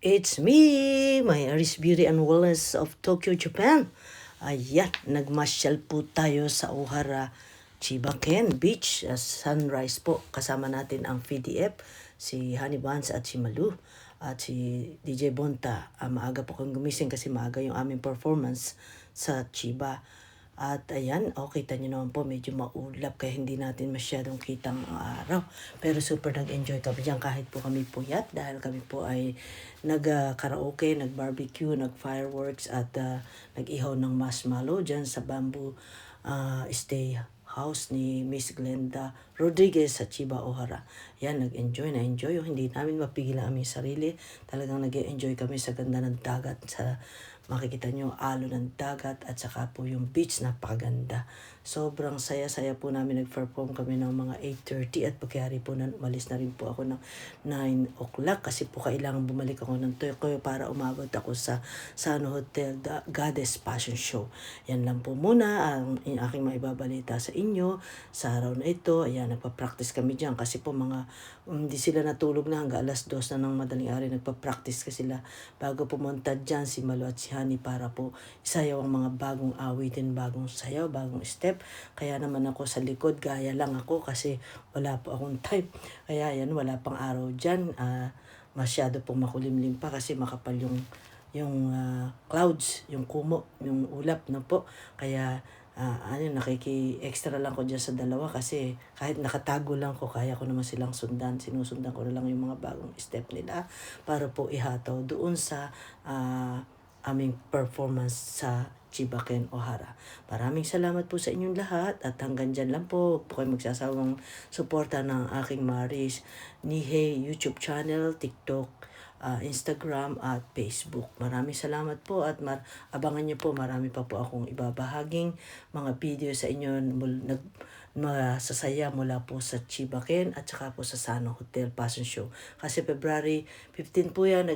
It's me, my Aris Beauty and Wellness of Tokyo, Japan. Ayan, nagmasyal po tayo sa Ohara, Chibaken Beach, sunrise po. Kasama natin ang VDF, si Honey Buns at si Malu at si DJ Bonta. Maaga po kang gumising kasi maaga yung aming performance sa Chiba. At ayan, kita nyo naman po, medyo maulap kaya hindi natin masyadong kitang araw. Pero super nag-enjoy kami dyan kahit po kami puyat dahil kami po ay nag-karaoke, nag-barbecue, nag-fireworks at nag-ihaw ng marshmallow dyan sa bamboo stay house ni Miss Glenda Rodriguez sa Chiba, Ohara. Yan, na-enjoy. Hindi namin mapigil ang aming sarili. Talagang nag-enjoy kami sa ganda ng dagat, sa makikita nyo alo ng dagat at saka po yung beach, napakaganda. Sobrang saya-saya po namin, nag-perform kami ng mga 8:30 at pagkayari po umalis na rin po ako ng 9 o'clock kasi po kailangan bumalik ako ng Tokyo para umabot ako sa Sano Hotel Goddess Fashion Show. Yan lang po muna ang aking maibabalita sa inyo sa araw na ito. Ayan, nagpa-practice kami dyan kasi po hindi sila natulog na hanggang alas 2 na ng madaling araw. Nagpa-practice ka sila bago pumunta dyan si Malu at si Honey para po isayaw ang mga bagong awitin, bagong sayaw, bagong step. Kaya naman ako sa likod, gaya lang ako kasi wala po akong type. Kaya yan, wala pang araw dyan. Masyado pong makulimlim pa kasi makapal yung clouds, yung kumo, yung ulap na po. Kaya nakiki-extra lang ko dyan sa dalawa kasi kahit nakatago lang ko, kaya ko naman silang sundan. Sinusundan ko na lang yung mga bagong step nila para po ihataw doon sa aming performance sa Chibaken, Ohara. Maraming salamat po sa inyong lahat at hanggang dyan lang po. Po kayo magsasawang suporta ng aking Maris Nihei YouTube channel, TikTok, Instagram at Facebook. Maraming salamat po at abangan niyo po, marami pa po akong ibabahaging mga video sa inyo masasaya mula po sa Chibaken at saka po sa Sano Hotel Fashion Show. Kasi February 15 po yan,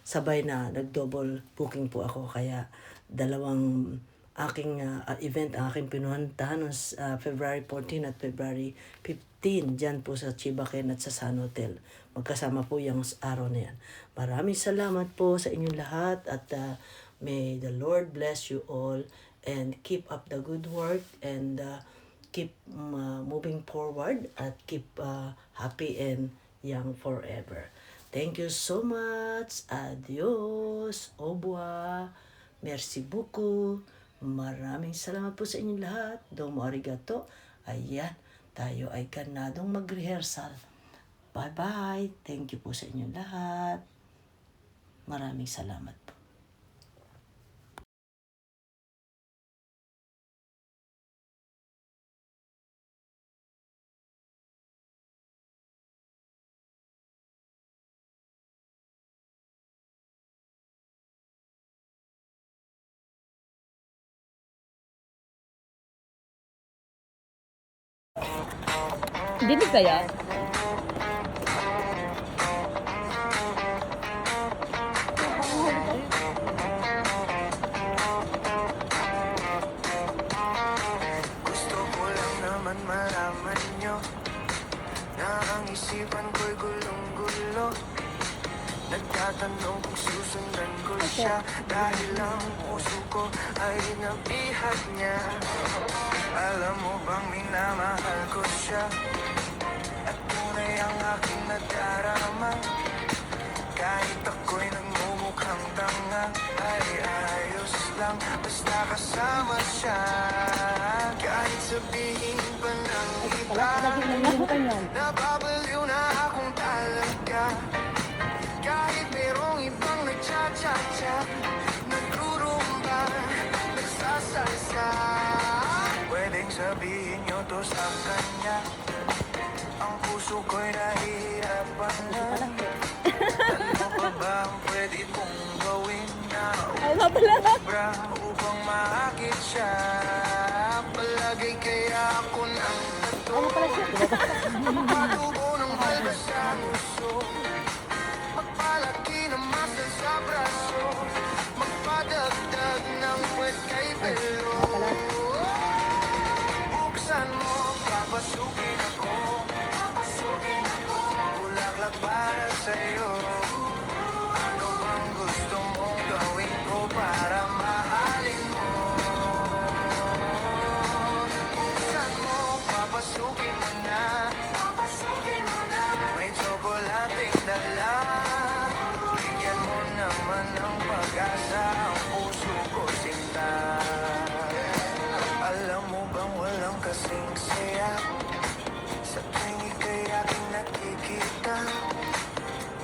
sabay na nag-double booking po ako. Kaya dalawang aking event ang aking pinuntahan noong February 14 at February 15 dyan po sa Chibaken at sa Sun Hotel. Magkasama po yung araw na yan. Maraming salamat po sa inyong lahat at may the Lord bless you all and keep up the good work and keep moving forward at keep happy and young forever. Thank you so much. Adios. Au revoir. Merci beaucoup. Maraming salamat po sa inyong lahat. Domo arigato. Ayan, tayo ay ganadong mag-rehearsal. Bye-bye. Thank you po sa inyong lahat. Maraming salamat po. Dinig kaya? Gusto ko lang naman malaman nyo na ang isipan ko'y gulong-gulo. Nagtatanong kung susundan ko siya dahil ang puso ko ay nabihat niya. Alam mo bang minamahal ko siya at tunay ang aking nadarama. Kahit ako'y nagmumukhang tanga ay ayos lang basta kasama siya. Kahit sabihin pa ng iba nababaliw na akong talaga. Kahit merong ibang nagcha-cha-cha, nagrurumba, nagsasalsa. Pwedeng sabihin nyo to sa kanya, ang puso ko'y nahihirapan na. Ano pa ba ang pwede kong gawin na ubra upang maakit siya? Palagay kaya ako ng tato, patubo ng balbas sa puso, magpalaki ng muscle sa braso, magpadagdag ng puwet kay pelo. Buksan mo, papasukin ako, bulaklak para sa'yo.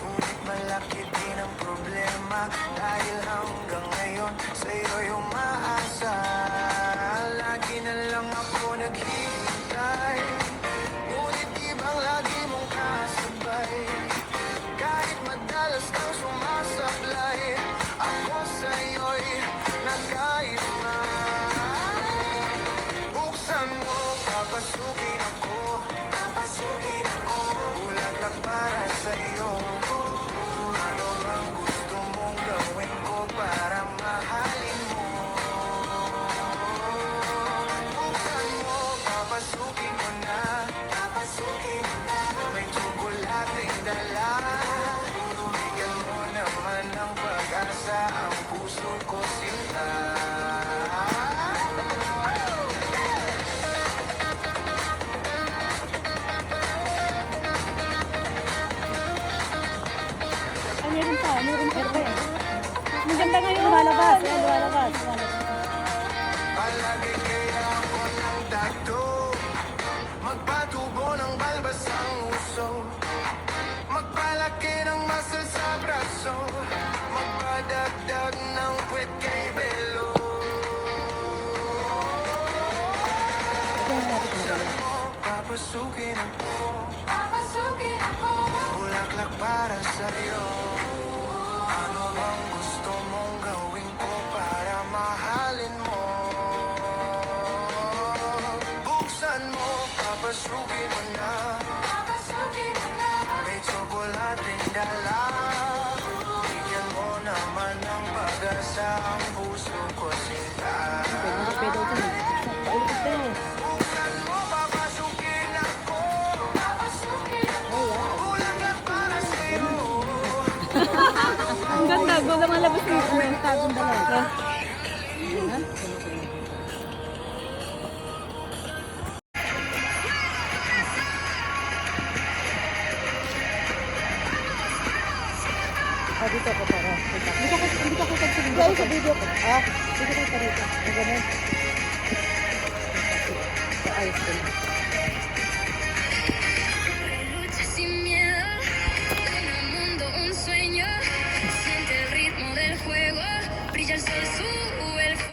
Ngunit malaki din ang problema dahil hanggang ngayon sa'yo'y umaasa. Lagi na lang ako naghihintay, ngunit di bang lagi mong kasabay? Kahit madalas kang sumasablay, ako sa'yo'y nag-aima. Buksan mo, papasukin ako. Bulaklak para sa'yo. Ano bang gusto mong gawin ko para mahalin mo? Buksan mo, papasukin ko na. May tsokolating dala. Bigyan mo naman ng pag-asa ang puso ko, sinta. Meron pa eh. Ang ganda ngayon. Lumalabas. Lumalabas. Palagi kaya ako ng dato, magpatubo ng balbas ang uso, magpalaki ng muscle sa braso, magpadagdag ng puwet kay Belo. Papasukin ako, bulaklak para sa'yo. Ano bang gusto mong gawin ko para mahalin mo? Buksan mo, papasukin mo na. May tsokolating dala. Bigyan mo naman ng pag-asa ang puso ko, sinta. Buksan mo, papasukin ako. Bulaklak para sa'yo. Ang ganda. Ganda malabas ng tagong dalawa. Dito ako para. Hindi ka kita sa Dito sa video ko. Dito ka dito. Ang ganun. Ayos ko na. Lucha sin miedo, en el mundo un sueño. Siente el ritmo del juego, brilla el sol, sube el fuego.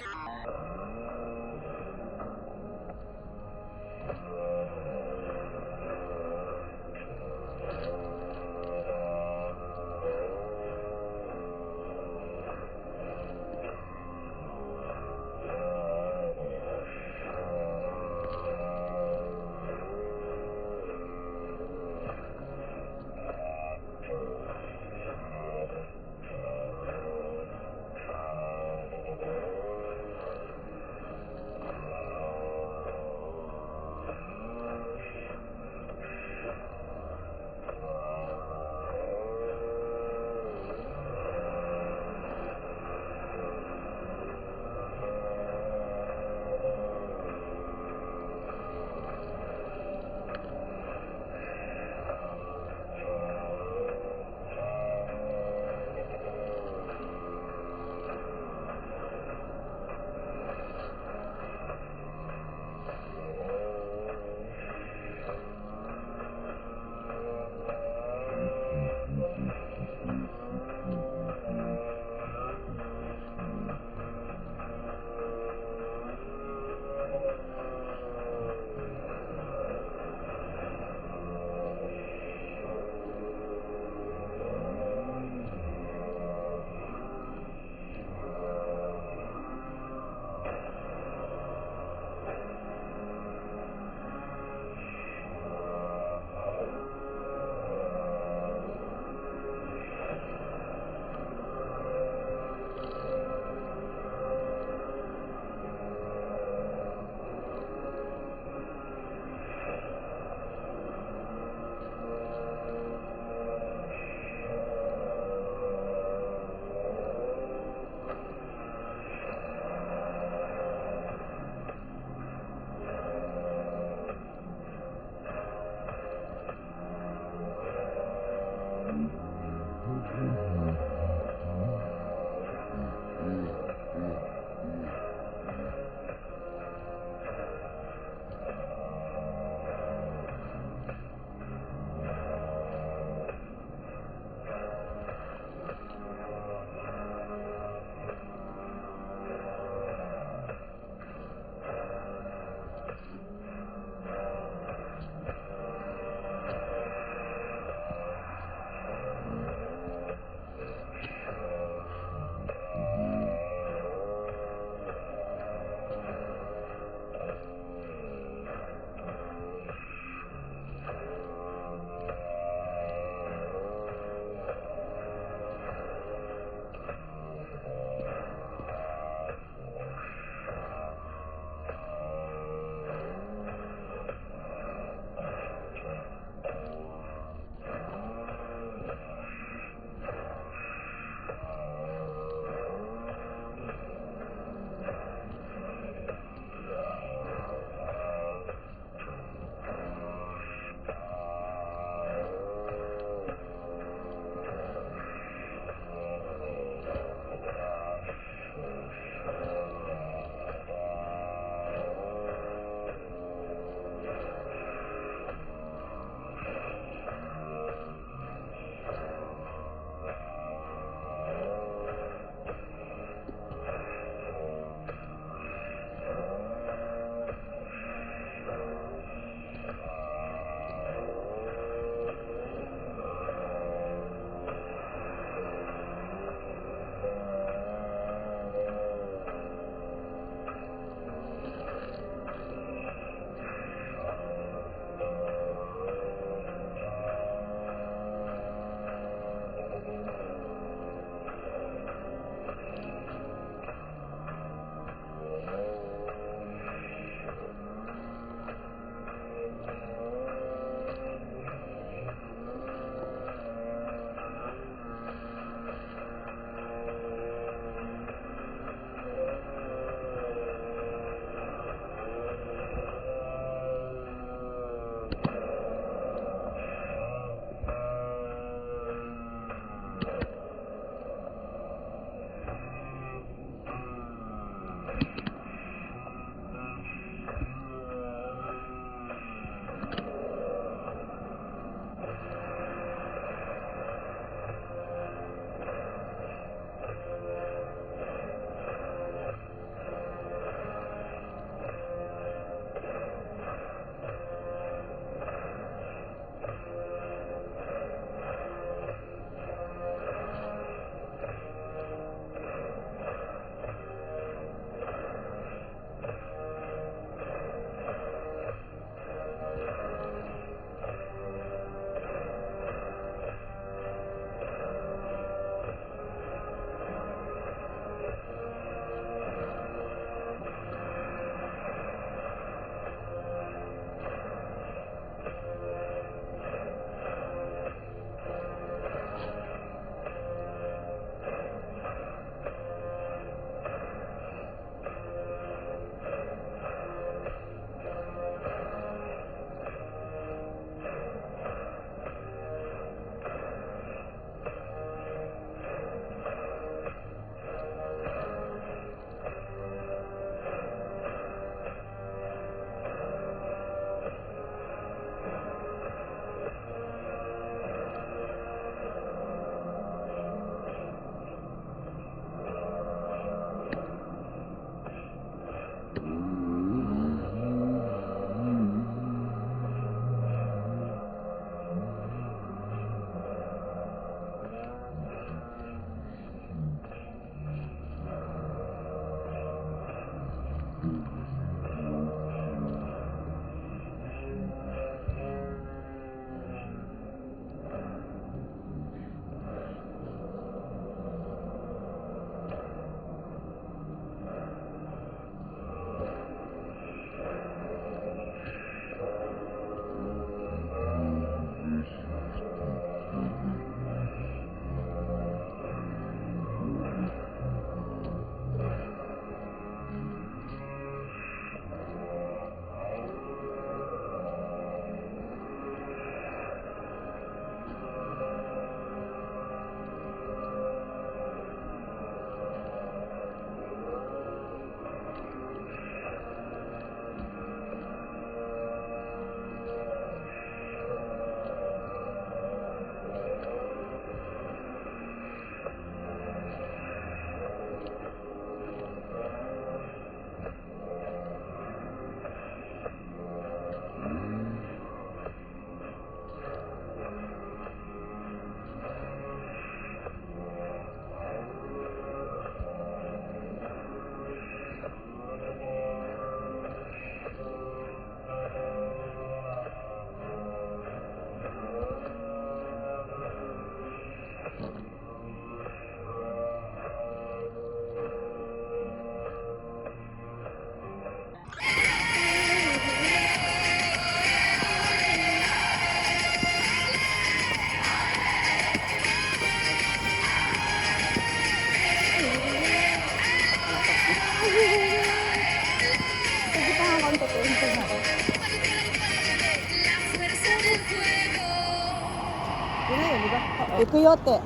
di ba? Ikuyote.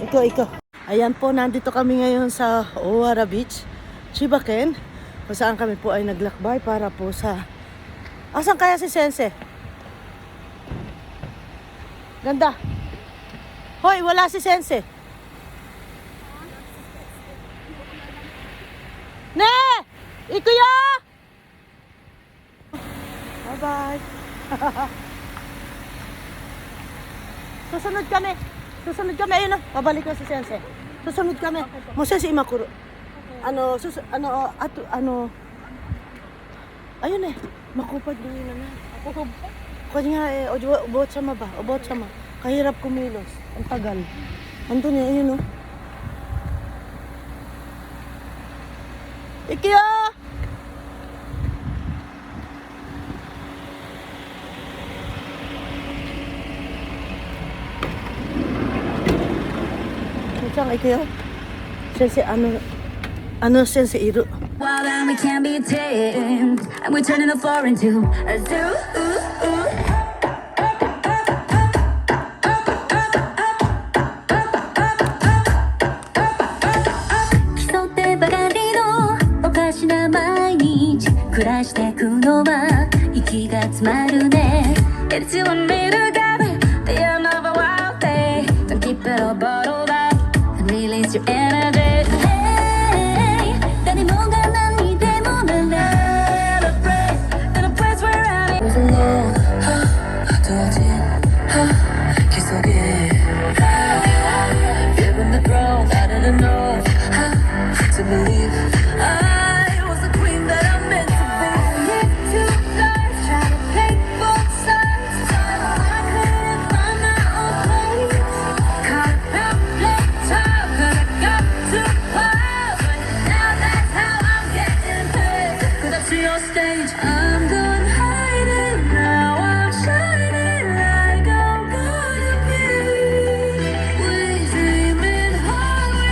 Iko. Ayan po, nandito kami ngayon sa Owara Beach, Chibaken, kung saan kami po ay naglakbay para po sa... Asan kaya si Sense? Ganda. Hoy, wala si Sense. Ne! Ikuya! Bye-bye. Susunod kami. Ayun na. Pabalik na si Sense. Susunod kami. Mo Sense imakuro. Ayun eh. Makupad din yun na. Kanya eh, ubot sama ba? Ubot sama. Kahirap kumilos. Ang tagal. Andun eh, ayun oh. Ikya! Saan Ikya? Sense, Sense Iro? Wild and we can't be tamed, and we're turning the floor into a zoo.競ってばかりのおかしな毎日暮らしてくのは息が詰まるね。It's you and me